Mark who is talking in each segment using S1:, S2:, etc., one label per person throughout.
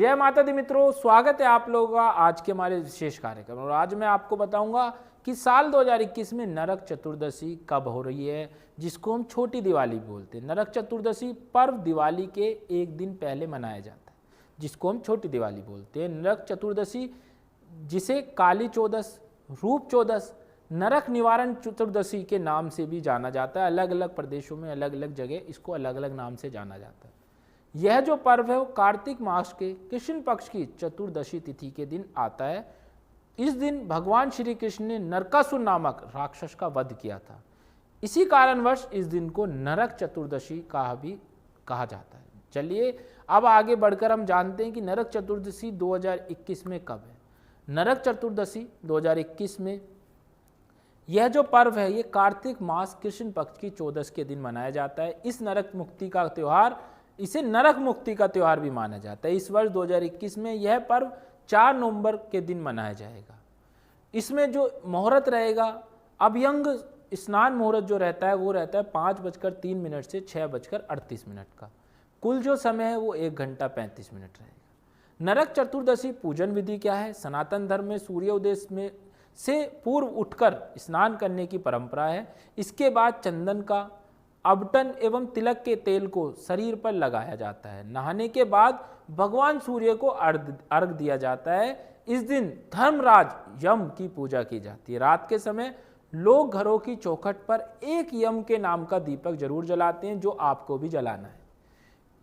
S1: जय माता दी मित्रों, स्वागत है आप लोगों का आज के हमारे विशेष कार्यक्रम। और आज मैं आपको बताऊंगा कि साल 2021 में नरक चतुर्दशी कब हो रही है, जिसको हम छोटी दिवाली बोलते हैं। नरक चतुर्दशी पर्व दिवाली के एक दिन पहले मनाया जाता है, जिसको हम छोटी दिवाली बोलते हैं। नरक चतुर्दशी जिसे काली चौदस, रूप चौदस, नरक निवारण चतुर्दशी के नाम से भी जाना जाता है। अलग अलग प्रदेशों में अलग अलग जगह इसको अलग अलग नाम से जाना जाता है। यह जो पर्व है वो कार्तिक मास के कृष्ण पक्ष की चतुर्दशी तिथि के दिन आता है। इस दिन भगवान श्री कृष्ण ने नरकासुर नामक राक्षस का वध किया था। इसी कारणवश इस दिन को नरक चतुर्दशी का भी कहा जाता है। चलिए अब आगे बढ़कर हम जानते हैं कि नरक चतुर्दशी 2021 में कब है। नरक चतुर्दशी 2021 में यह जो पर्व है ये कार्तिक मास कृष्ण पक्ष की चौदस के दिन मनाया जाता है। इस नरक मुक्ति का त्यौहार, इसे नरक मुक्ति का त्यौहार भी माना जाता है। इस वर्ष 2021 में यह पर्व 4 नवंबर के दिन मनाया जाएगा। इसमें जो मुहूर्त रहेगा, अभ्यंग स्नान मुहूर्त जो रहता है वो रहता है 5:03 से 6:38 का। कुल जो समय है वो 1 घंटा 35 मिनट रहेगा। नरक चतुर्दशी पूजन विधि क्या है? सनातन धर्म में सूर्योदय में से पूर्व उठकर स्नान करने की परंपरा है। इसके बाद चंदन का, अबटन एवं तिलक के तेल को शरीर पर लगाया जाता है। नहाने के बाद भगवान सूर्य को अर्घ दिया जाता है। इस दिन धर्मराज यम की पूजा की जाती है। रात के समय लोग घरों की चौखट पर एक यम के नाम का दीपक जरूर जलाते हैं, जो आपको भी जलाना है।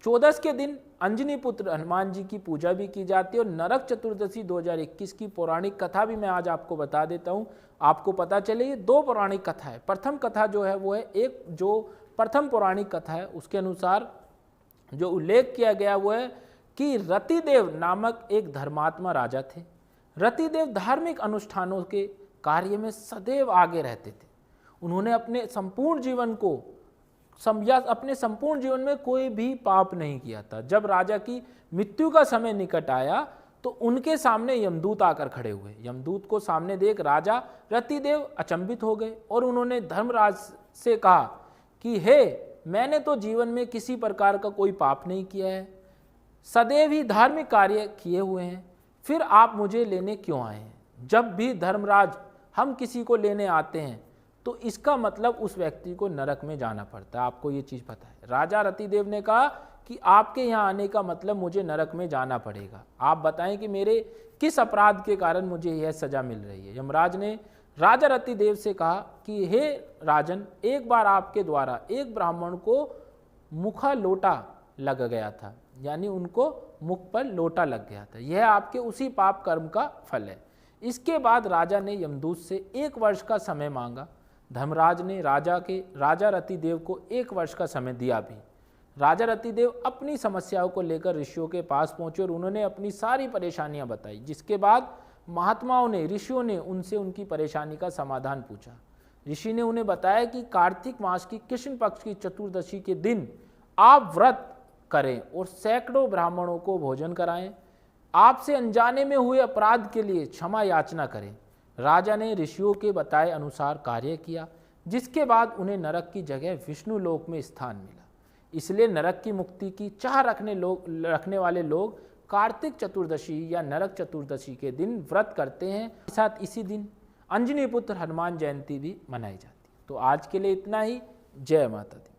S1: चौदस के दिन अंजनी पुत्र हनुमान जी की पूजा भी की जाती है। और नरक चतुर्दशी 2021 की पौराणिक कथा भी मैं आज आपको बता देता हूँ, आपको पता चले। ये 2 पौराणिक कथा है। प्रथम कथा जो है वो है, एक जो प्रथम पौराणिक कथा है उसके अनुसार जो उल्लेख किया गया वो है कि रतिदेव नामक एक धर्मात्मा राजा थे। रतिदेव धार्मिक अनुष्ठानों के कार्य में सदैव आगे रहते थे। उन्होंने अपने संपूर्ण जीवन में कोई भी पाप नहीं किया था। जब राजा की मृत्यु का समय निकट आया तो उनके सामने यमदूत आकर खड़े हुए। यमदूत को सामने देख राजा रतिदेव अचंभित हो गए और उन्होंने धर्मराज से कहा कि हे, मैंने तो जीवन में किसी प्रकार का कोई पाप नहीं किया है, सदैव ही धार्मिक कार्य किए हुए हैं, फिर आप मुझे लेने क्यों आए हैं? जब भी धर्मराज हम किसी को लेने आते हैं तो इसका मतलब उस व्यक्ति को नरक में जाना पड़ता है। आपको ये चीज़ पता है। राजा रतिदेव ने कहा कि आपके यहाँ आने का मतलब मुझे नरक में जाना पड़ेगा। आप बताएं कि मेरे किस अपराध के कारण मुझे यह सजा मिल रही है। यमराज ने राजा रतिदेव से कहा कि हे राजन, एक बार आपके द्वारा एक ब्राह्मण को मुखा लोटा लग गया था, यानी उनको मुख पर लोटा लग गया था। यह आपके उसी पाप कर्म का फल है। इसके बाद राजा ने यमदूत से 1 वर्ष का समय मांगा। धर्मराज ने राजा रतिदेव को 1 वर्ष का समय दिया भी। राजा रतिदेव अपनी समस्याओं को लेकर ऋषियों के पास पहुंचे और उन्होंने अपनी सारी परेशानियां बताई। जिसके बाद महात्माओं ने, ऋषियों ने उनसे उनकी परेशानी का समाधान पूछा। ऋषि ने उन्हें बताया कि कार्तिक मास की कृष्ण पक्ष की चतुर्दशी के दिन आप व्रत करें और सैकड़ों ब्राह्मणों को भोजन कराएं। आपसे अनजाने में हुए अपराध के लिए क्षमा याचना करें। राजा ने ऋषियों के बताए अनुसार कार्य किया, जिसके बाद उन्हें नरक की जगह विष्णु लोक में स्थान मिला। इसलिए नरक की मुक्ति की चाह रखने वाले लोग कार्तिक चतुर्दशी या नरक चतुर्दशी के दिन व्रत करते हैं। साथ इसी दिन अंजनी पुत्र हनुमान जयंती भी मनाई जाती है। तो आज के लिए इतना ही। जय माता दी।